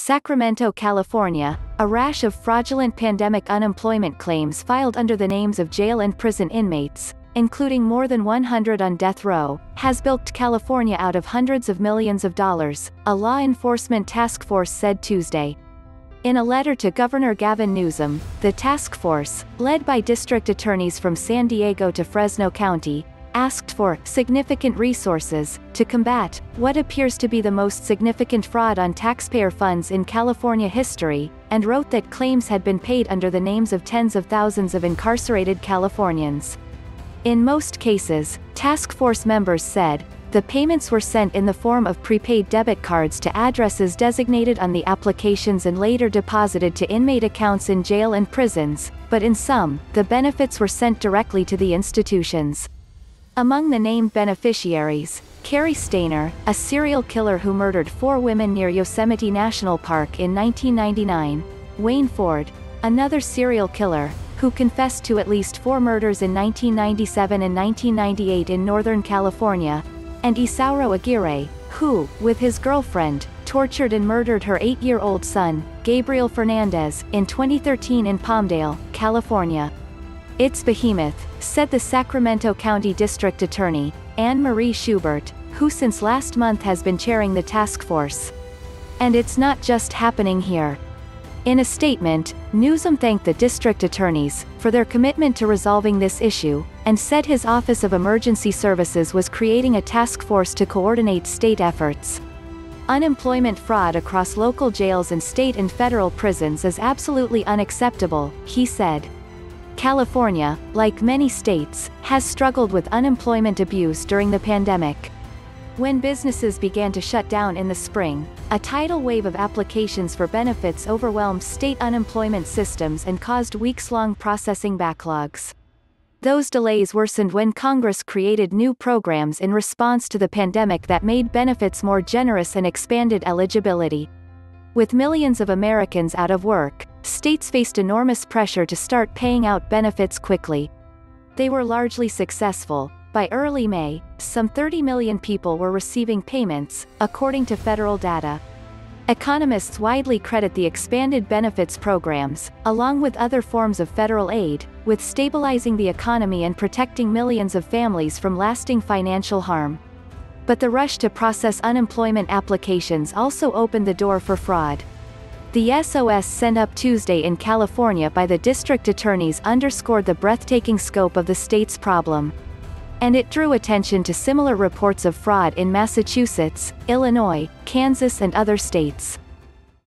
Sacramento, California, a rash of fraudulent pandemic unemployment claims filed under the names of jail and prison inmates, including more than 100 on death row, has bilked California out of hundreds of millions of dollars, a law enforcement task force said Tuesday. In a letter to Governor Gavin Newsom, the task force, led by district attorneys from San Diego to Fresno County, asked for significant resources to combat what appears to be the most significant fraud on taxpayer funds in California history, and wrote that claims had been paid under the names of tens of thousands of incarcerated Californians. In most cases, task force members said, the payments were sent in the form of prepaid debit cards to addresses designated on the applications and later deposited to inmate accounts in jail and prisons, but in some, the benefits were sent directly to the institutions. Among the named beneficiaries, Cary Stayner, a serial killer who murdered 4 women near Yosemite National Park in 1999, Wayne Ford, another serial killer, who confessed to at least 4 murders in 1997 and 1998 in Northern California, and Isauro Aguirre, who, with his girlfriend, tortured and murdered her 8-year-old son, Gabriel Fernandez, in 2013 in Palmdale, California. It's behemoth, said the Sacramento County District Attorney, Marie Schubert, who since last month has been chairing the task force. And it's not just happening here. In a statement, Newsom thanked the district attorneys for their commitment to resolving this issue, and said his Office of Emergency Services was creating a task force to coordinate state efforts. Unemployment fraud across local jails and state and federal prisons is absolutely unacceptable, he said. California, like many states, has struggled with unemployment abuse during the pandemic. When businesses began to shut down in the spring, a tidal wave of applications for benefits overwhelmed state unemployment systems and caused weeks-long processing backlogs. Those delays worsened when Congress created new programs in response to the pandemic that made benefits more generous and expanded eligibility. With millions of Americans out of work, states faced enormous pressure to start paying out benefits quickly. They were largely successful. By early May, some 30 million people were receiving payments, according to federal data. Economists widely credit the expanded benefits programs, along with other forms of federal aid, with stabilizing the economy and protecting millions of families from lasting financial harm. But the rush to process unemployment applications also opened the door for fraud. The SOS sent up Tuesday in California by the district attorneys underscored the breathtaking scope of the state's problem. And it drew attention to similar reports of fraud in Massachusetts, Illinois, Kansas and other states.